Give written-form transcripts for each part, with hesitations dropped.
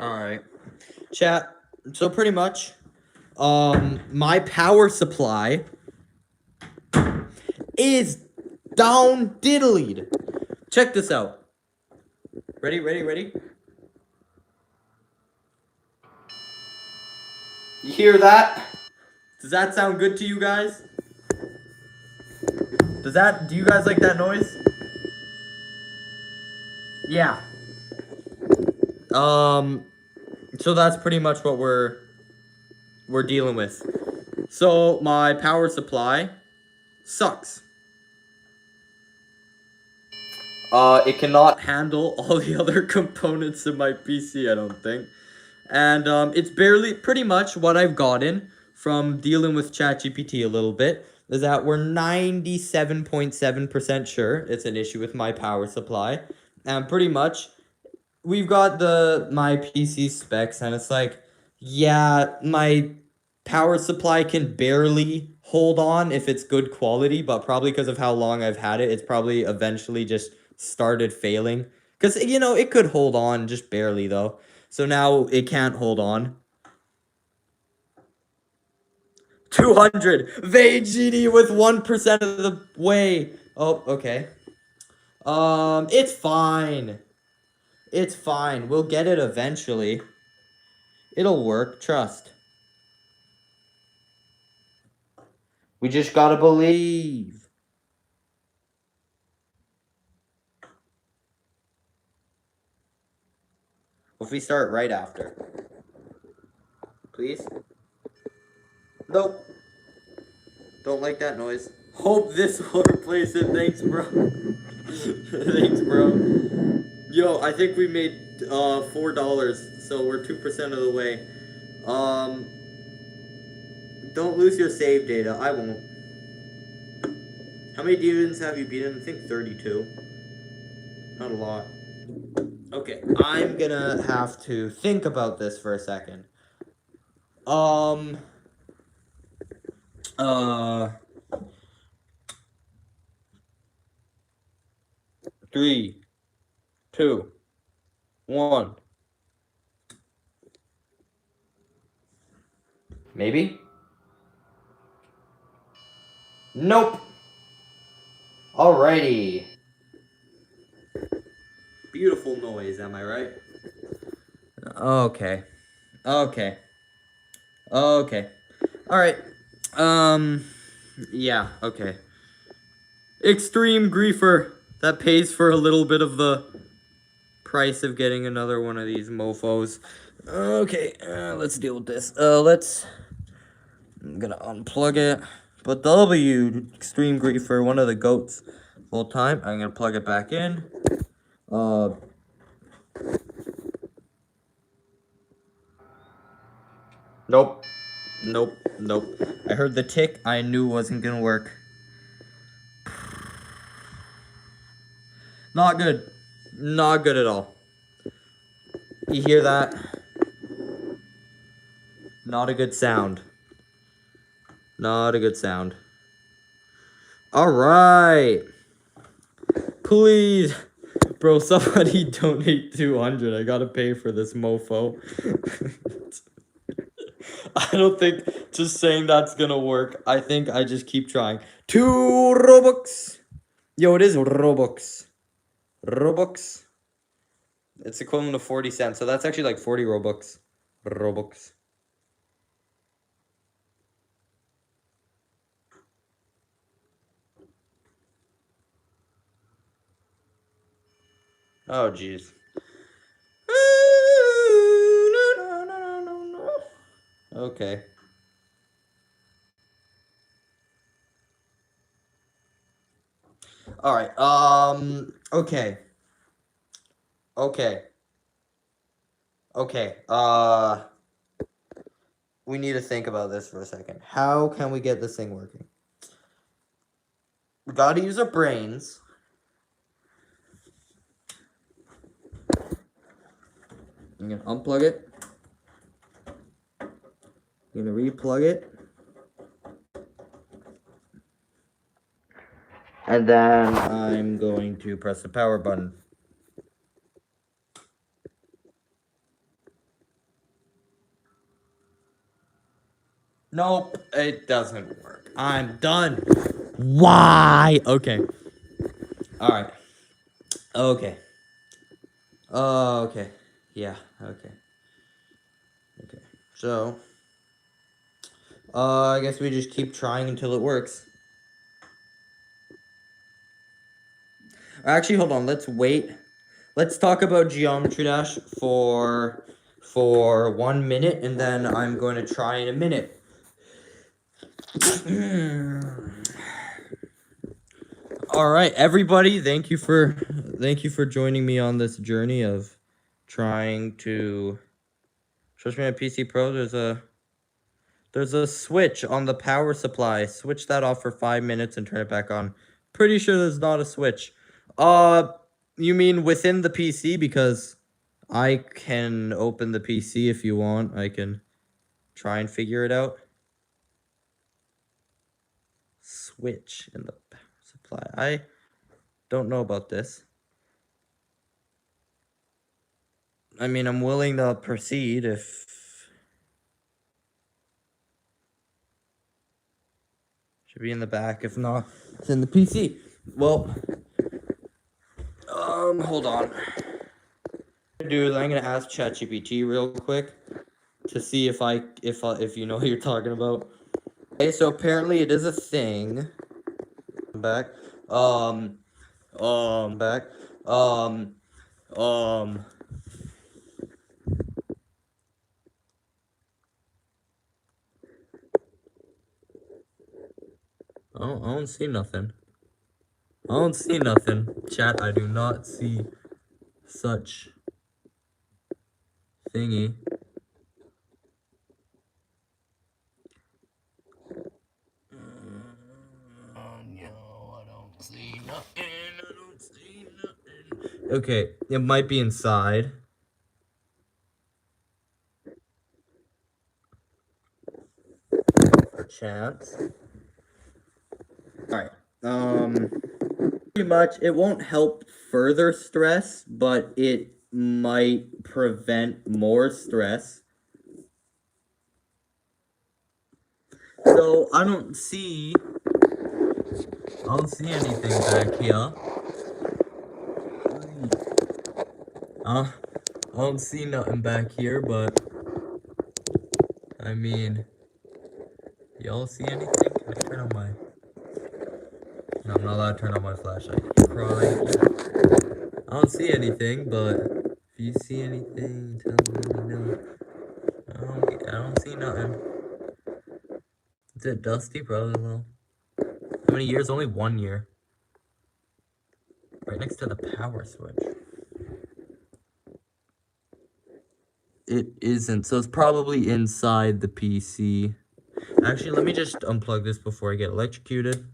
Alright. Chat. So pretty much, my power supply is down diddlied. Check this out. Ready? You hear that? Does that sound good to you guys? Do you guys like that noise? Yeah. So that's pretty much what we're dealing with. So my power supply sucks. It cannot handle all the other components of my PC, I don't think. And it's pretty much what I've gotten from dealing with ChatGPT a little bit, is that we're 97.7% sure it's an issue with my power supply. And pretty much, we've got my PC specs, and it's like, yeah, my power supply can barely hold on if it's good quality, but probably because of how long I've had it, it's probably eventually just started failing. Because, it could hold on just barely, though. So now it can't hold on. 200! VGD with 1% of the way! Oh, okay. It's fine. It's fine. We'll get it eventually. It'll work, trust. We just gotta believe. If we start right after. Please? Nope. Don't like that noise. Hope this will replace it. Thanks, bro. Thanks, bro. Yo, I think we made $4, so we're 2% of the way. Don't lose your save data. I won't. How many demons have you beaten? I think 32. Not a lot. Okay, I'm gonna have to think about this for a second. 3, 2, 1. Maybe? Nope. Alrighty. Beautiful noise, am I right? Okay. Alright. Yeah, okay. Extreme griefer. That pays for a little bit of the price of getting another one of these mofos. Okay, let's deal with this. I'm gonna unplug it. But W, Extreme Griefer, one of the goats full time. I'm gonna plug it back in. Nope. I heard the tick. I knew it wasn't gonna work. Not good. Not good at all. You hear that? Not a good sound. Not a good sound. Alright. Please. Bro, somebody donate 200. I gotta pay for this mofo. I don't think just saying that's gonna work. I think I just keep trying. 2 Robux. Yo, it is Robux. Robux. It's equivalent to 40 cents. So that's actually like 40 Robux. Robux. Oh, jeez. Okay. All right. Okay. We need to think about this for a second. How can we get this thing working? We gotta use our brains. I'm gonna unplug it. I'm gonna replug it. And then I'm going to press the power button. Nope, it doesn't work. I'm done. Why? Okay. Alright. Okay. Okay. Yeah, okay. Okay. So, I guess we just keep trying until it works. Actually, hold on. Let's wait. Let's talk about Geometry Dash for 1 minute, and then I'm going to try in a minute. All right, everybody. Thank you for joining me on this journey of trying to. Trust me, on PC Pro. There's a switch on the power supply. Switch that off for 5 minutes and turn it back on. Pretty sure there's not a switch. You mean within the PC? Because I can open the PC if you want. I can try and figure it out. Switch in the power supply. I don't know about this. I mean, I'm willing to proceed if... Should be in the back. If not, it's in the PC. Well, hold on. What I'm gonna ask ChatGPT real quick to see if you know what you're talking about. Okay, so apparently it is a thing. Back. Back. I don't see nothing. I don't see nothing. Chat, I do not see such thingy. No, I don't see nothing. I don't see nothing. Okay, it might be inside. Perchance. Alright. Pretty much, it won't help further stress, but it might prevent more stress. So, I don't see anything back here. I don't see nothing back here, but I mean, y'all see anything? Can I turn on my... No, I'm not allowed to turn on my flashlight. Crying. I don't see anything, but if you see anything, tell me no. I don't see nothing. Is it dusty? Probably a little. How many years? Only 1 year. Right next to the power switch. It isn't, so it's probably inside the PC. Actually, let me just unplug this before I get electrocuted.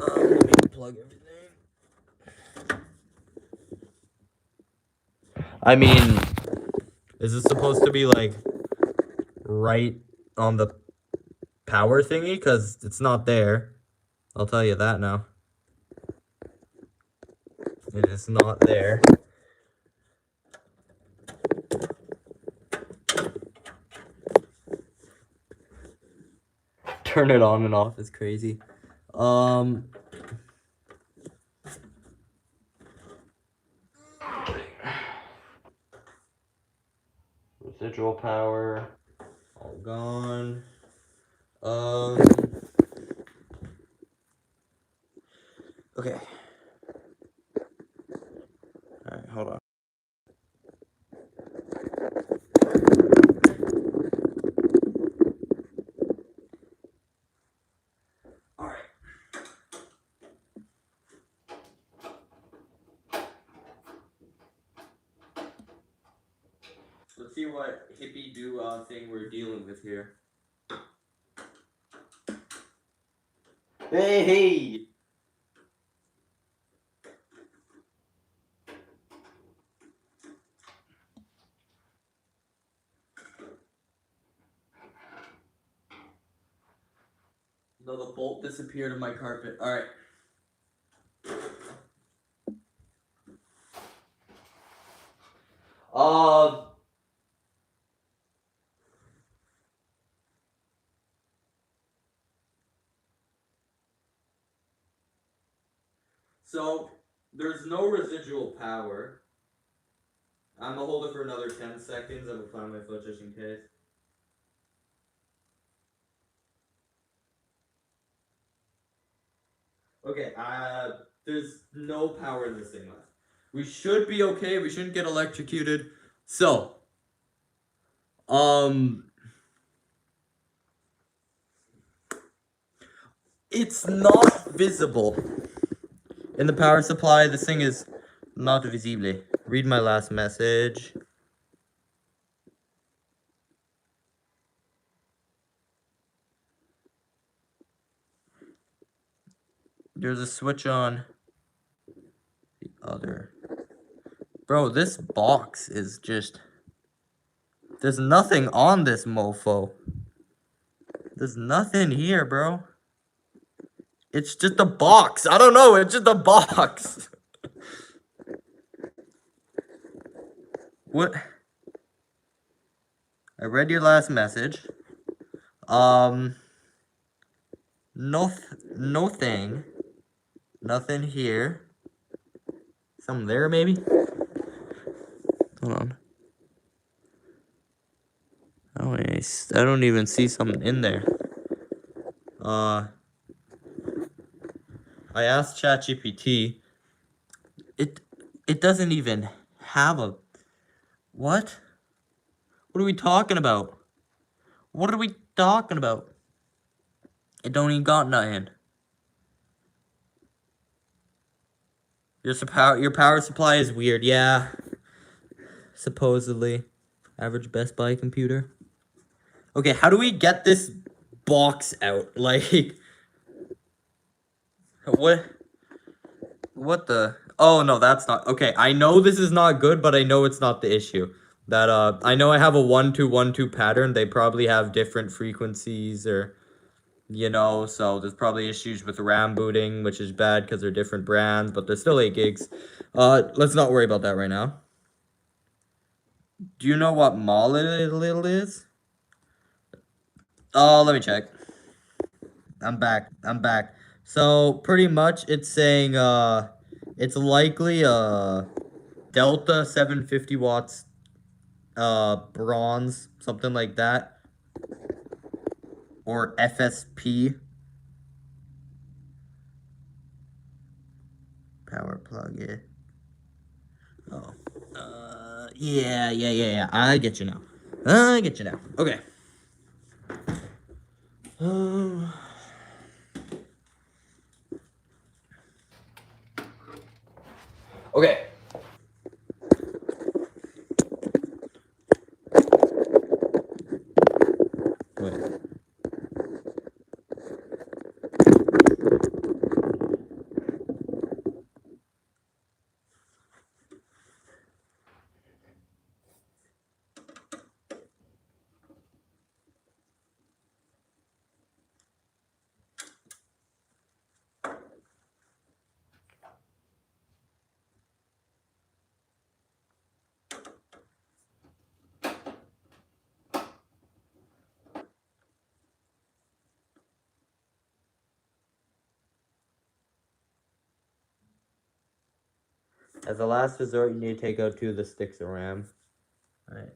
Let me unplug everything. I mean, is this supposed to be like right on the power thingy? Because it's not there. I'll tell you that now. It is not there. Turn it on and off is crazy. Residual power, all gone. Okay. Alright, hold on. Alright. Let's see what hippie do thing we're dealing with here. Hey! No, the bolt disappeared in my carpet. Alright. So there's no residual power. I'm gonna hold it for another 10 seconds. I'm gonna find my foot just in case. Okay, there's no power in this thing left. We should be okay. We shouldn't get electrocuted. So, it's not visible in the power supply. This thing is not visible. Read my last message. There's a switch on the other. Bro, this box is just... There's nothing on this mofo. There's nothing here, bro. It's just a box. I don't know. It's just a box. What? I read your last message. Nothing. Nothing here. Something there, maybe? Hold on. Oh, I don't even see something in there. I asked ChatGPT. It doesn't even have a... What? What are we talking about? What are we talking about? It don't even got nothing. Your power supply is weird, yeah. Supposedly. Average Best Buy computer. Okay, how do we get this box out? Like... What the... Oh, no, that's not... Okay, I know this is not good, but I know it's not the issue. That, I know I have a 1-2-1-2 pattern. They probably have different frequencies or... You know, so there's probably issues with RAM booting, which is bad because they're different brands, but they're still 8 gigs. Let's not worry about that right now. Do you know what mall it is? Oh, let me check. I'm back. So, pretty much, it's saying, it's likely, Delta 750 watts, bronze, something like that. Or FSP. Power plug, yeah. Oh. Yeah. I get you now. Okay. Okay. Wait. As a last resort, you need to take out 2 of the sticks of RAM. Alright.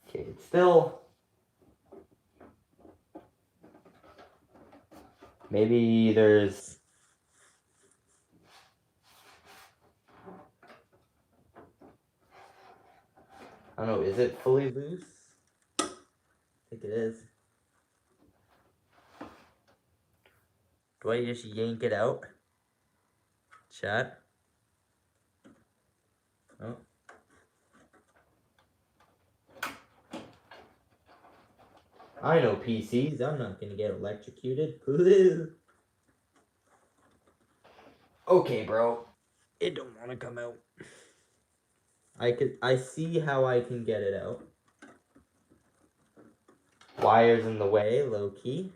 Okay, it's still... Maybe there's... I don't know, is it fully loose? I think it is. Do I just yank it out? Chat? Oh. I know PCs, I'm not gonna get electrocuted. Okay, bro. It don't want to come out. I see how I can get it out. Wire's in the way, low key.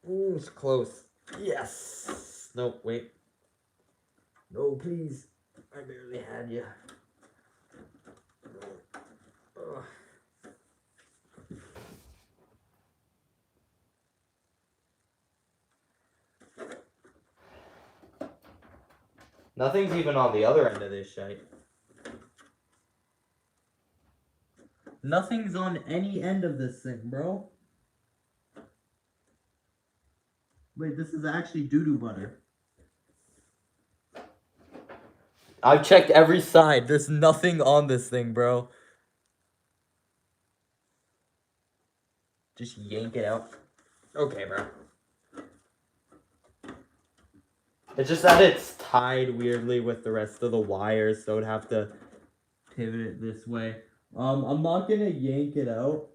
Ooh, it's close. Yes. No, wait. No, please. I barely had you. Ugh. Nothing's even on the other end of this shite. Nothing's on any end of this thing, bro. Wait, this is actually doo-doo butter. I've checked every side. There's nothing on this thing, bro. Just yank it out. Okay, bro. It's just that it's tied weirdly with the rest of the wires, so I'd have to pivot it this way. I'm not gonna yank it out.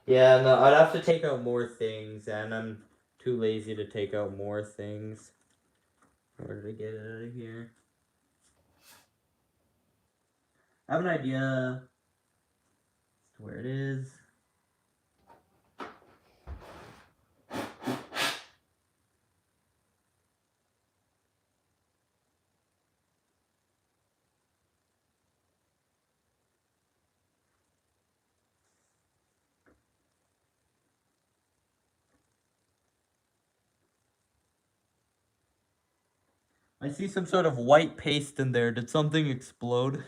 Yeah, no, I'd have to take out more things, and I'm too lazy to take out more things in order to get it out of here. I have an idea as to where it is. I see some sort of white paste in there. Did something explode?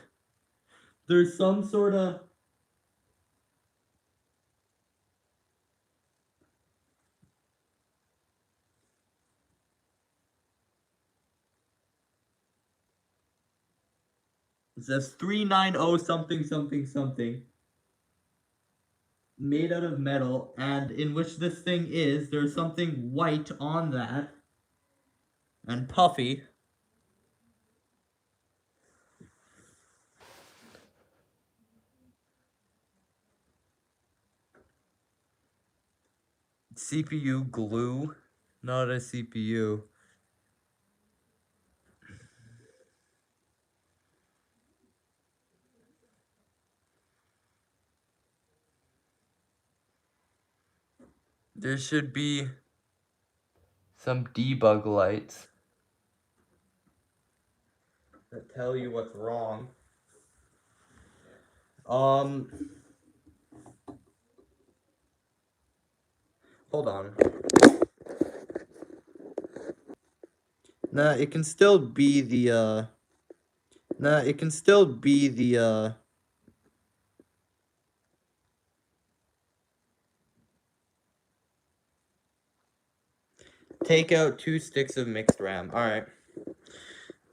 There's some sort of... It says 390 something something something. Made out of metal, and in which this thing is, there's something white on that. And puffy. CPU glue. Not a CPU. There should be some debug lights that tell you what's wrong. Hold on. Nah, it can still be the, Take out 2 sticks of mixed RAM. Alright.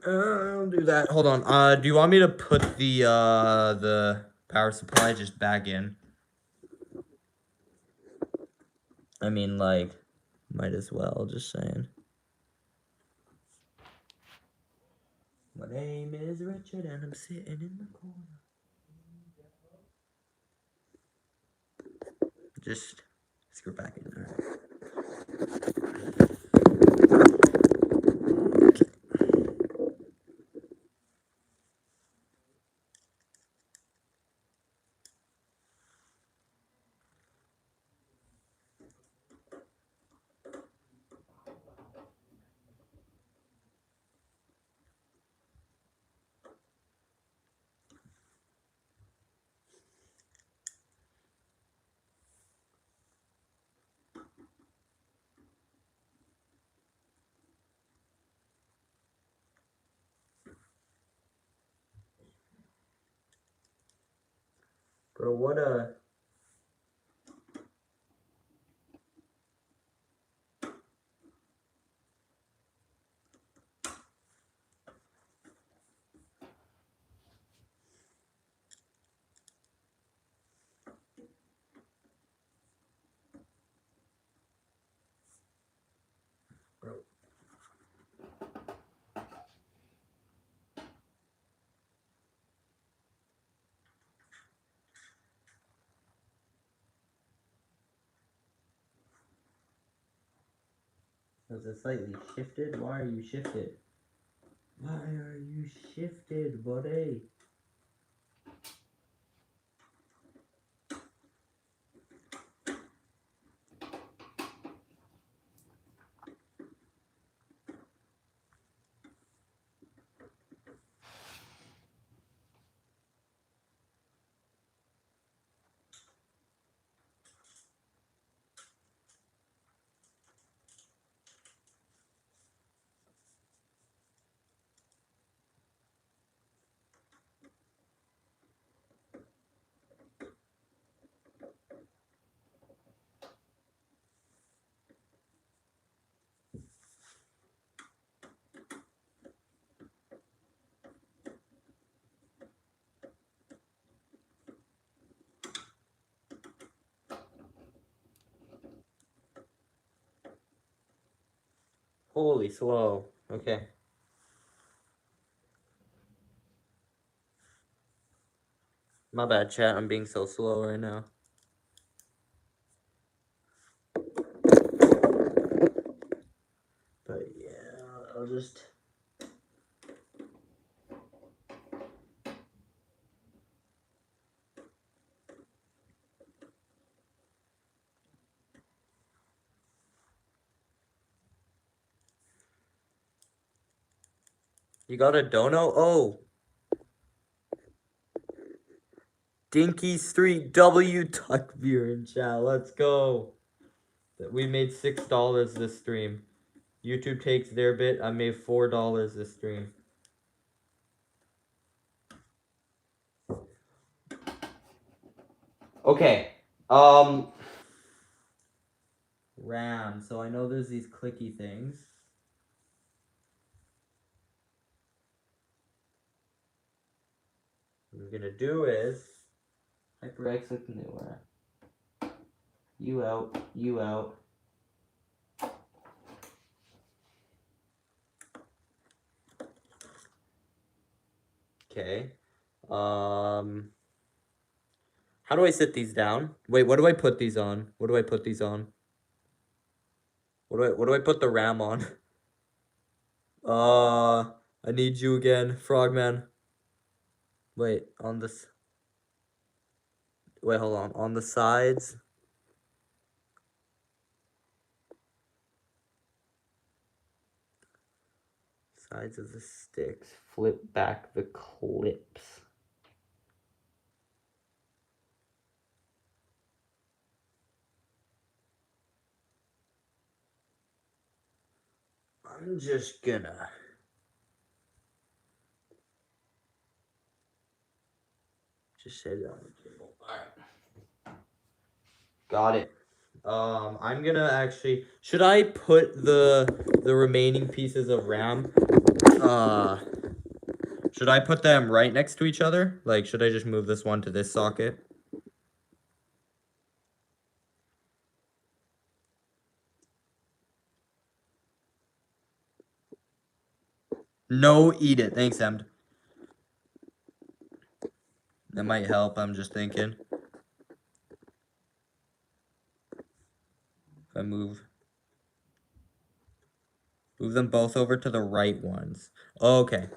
I'll do that. Hold on. Do you want me to put the power supply just back in? I mean, like, might as well, just saying. My name is Richard, and I'm sitting in the corner. Just screw back in there. Bro, what a... Bro. Was it slightly shifted? Why are you shifted? Why are you shifted, buddy? Holy slow. Okay. My bad, chat. I'm being so slow right now. But yeah, I'll just... You got a dono? Oh! Dinky Street W Tuck Beer in chat. Let's go. We made $6 this stream. YouTube takes their bit. I made $4 this stream. Okay. RAM. So I know there's these clicky things. What we're gonna do is HyperX look nowhere. You out. You out. Okay. How do I sit these down? Wait, what do I put these on? What do I put these on? What do I put the RAM on? I need you again, Frogman. Wait, on this. Wait, hold on. On the sides. Sides of the sticks. Flip back the clips. I'm just gonna... just set it on the table. Alright. Got it. I'm gonna actually... Should I put the remaining pieces of RAM... should I put them right next to each other? Like, should I just move this one to this socket? No, eat it. Thanks, Emd. That might help, I'm just thinking. If I move them both over to the right ones. Okay.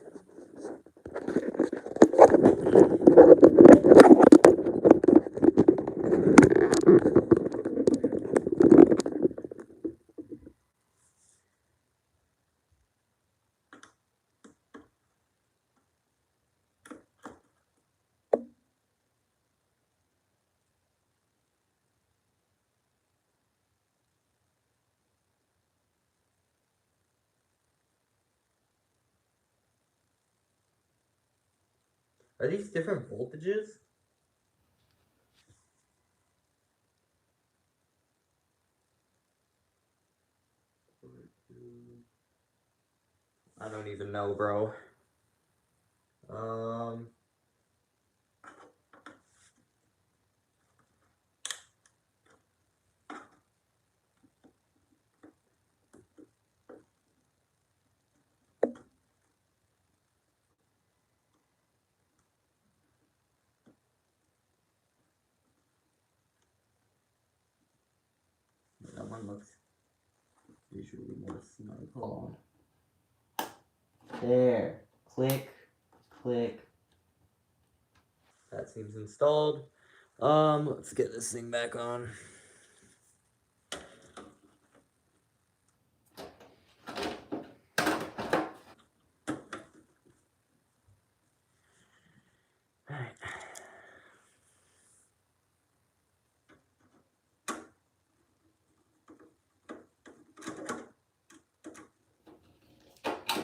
Are these different voltages? I don't even know, bro. That one looks usually more snug. Hold on. There. Click. Click. That seems installed. Let's get this thing back on. Alright.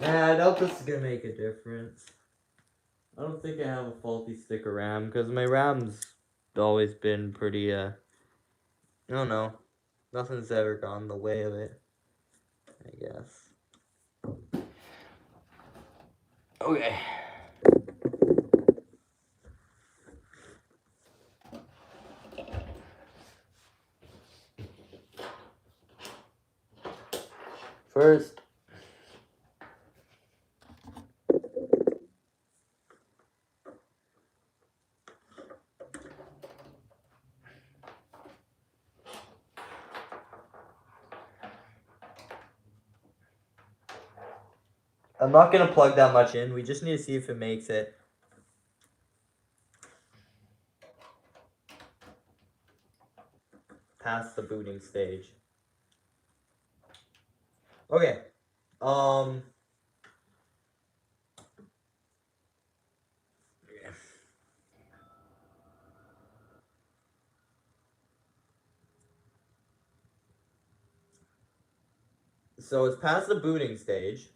Yeah, I doubt this is gonna make a difference. I don't think I have a faulty stick of RAM, because my RAM's always been pretty, I don't know. Nothing's ever gone in the way of it, I guess. Okay. First, I'm not gonna plug that much in. We just need to see if it makes it. Past the booting stage. Okay. So it's past the booting stage.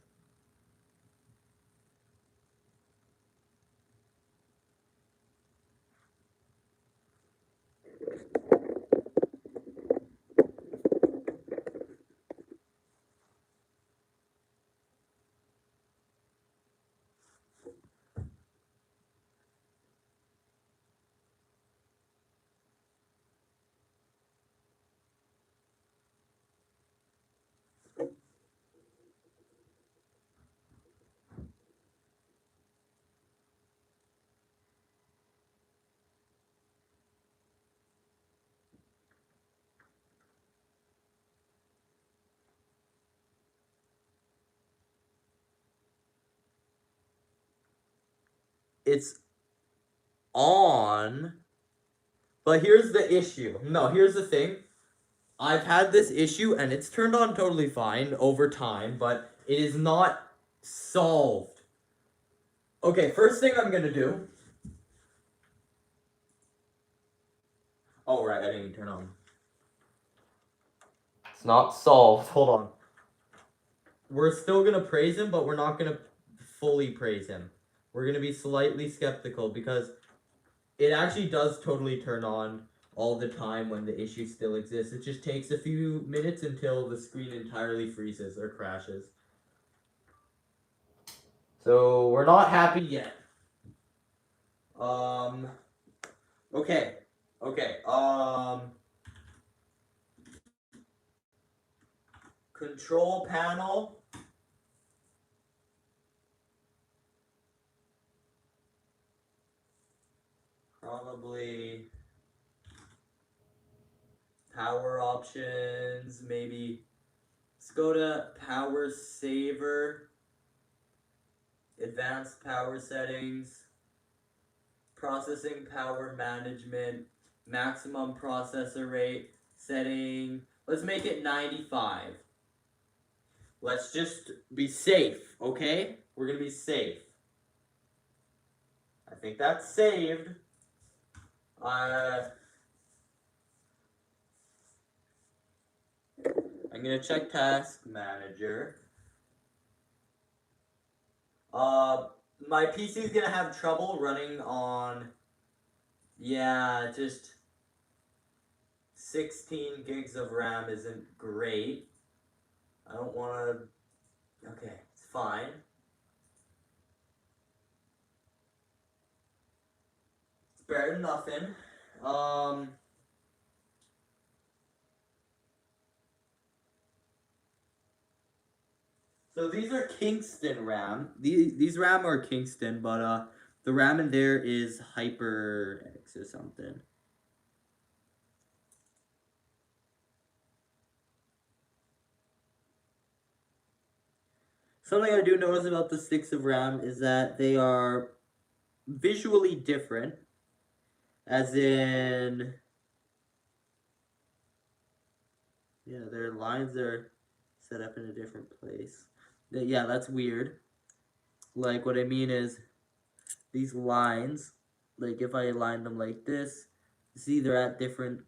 It's on. But here's the issue. No, here's the thing. I've had this issue and it's turned on totally fine over time, but it is not solved. Okay, first thing I'm gonna do. Oh, right, I didn't even turn on. It's not solved. Hold on. We're still gonna praise him, but we're not gonna fully praise him. We're gonna be slightly skeptical because it actually does totally turn on all the time when the issue still exists. It just takes a few minutes until the screen entirely freezes or crashes. So we're not happy yet. Okay. Control panel. Probably power options, maybe. Let's go to power saver, advanced power settings, processing power management, maximum processor rate setting. Let's make it 95. Let's just be safe, okay? We're gonna be safe. I think that's saved. I'm gonna check task manager. My PC is gonna have trouble running on, yeah, just 16 gigs of RAM isn't great. I don't want to. Okay, it's fine. It's better than nothing. So these are Kingston RAM. These RAM are Kingston, but the RAM in there is HyperX or something. Something I do notice about the sticks of RAM is that they are visually different. As in, yeah, their lines are set up in a different place. Yeah, that's weird. Like, what I mean is, these lines, like, if I align them like this, see, they're at different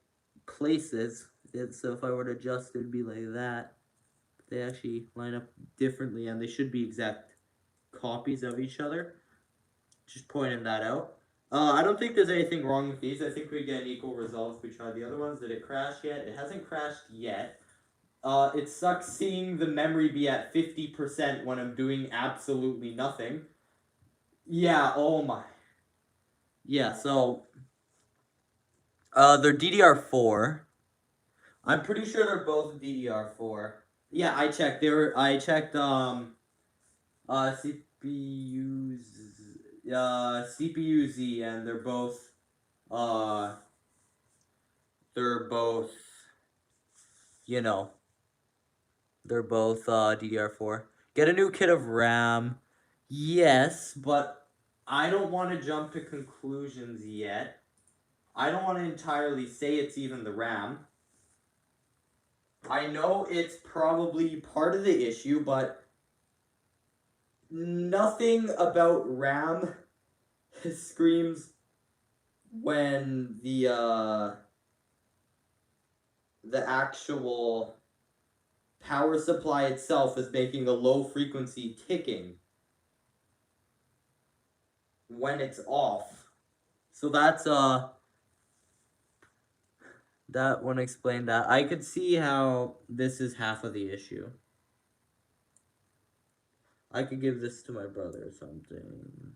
places. And so if I were to adjust, it'd be like that. They actually line up differently, and they should be exact copies of each other. Just pointing that out. I don't think there's anything wrong with these. I think we get an equal result if we try the other ones. Did it crash yet? It hasn't crashed yet. It sucks seeing the memory be at 50% when I'm doing absolutely nothing. Yeah, oh my. Yeah, so they're DDR4. I'm pretty sure they're both DDR4. Yeah, I checked. I checked CPUs CPU Z, and uh they're both you know they're both DDR4. Get a new kit of RAM. Yes, but I don't want to jump to conclusions yet. I don't want to entirely say it's even the RAM. I know it's probably part of the issue, but nothing about RAM screams when the actual power supply itself is making a low frequency ticking when it's off. So that one explained that. I could see how this is half of the issue. I could give this to my brother or something.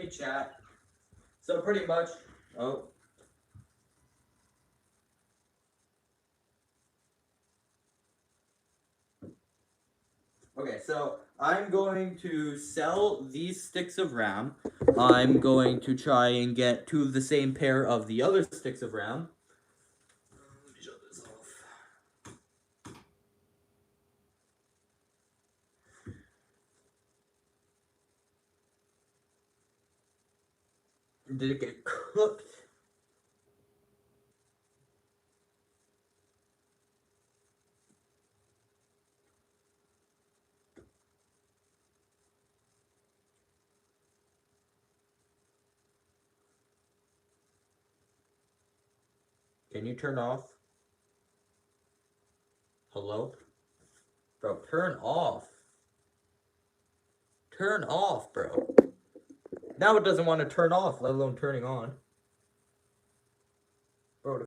me chat. So pretty much, oh. Okay, so I'm going to sell these sticks of RAM. I'm going to try and get 2 of the same pair of the other sticks of RAM. Let me shut this off. Did it get cooked? Can you turn off? Hello? Bro, turn off. Turn off, bro. Now it doesn't want to turn off, let alone turning on.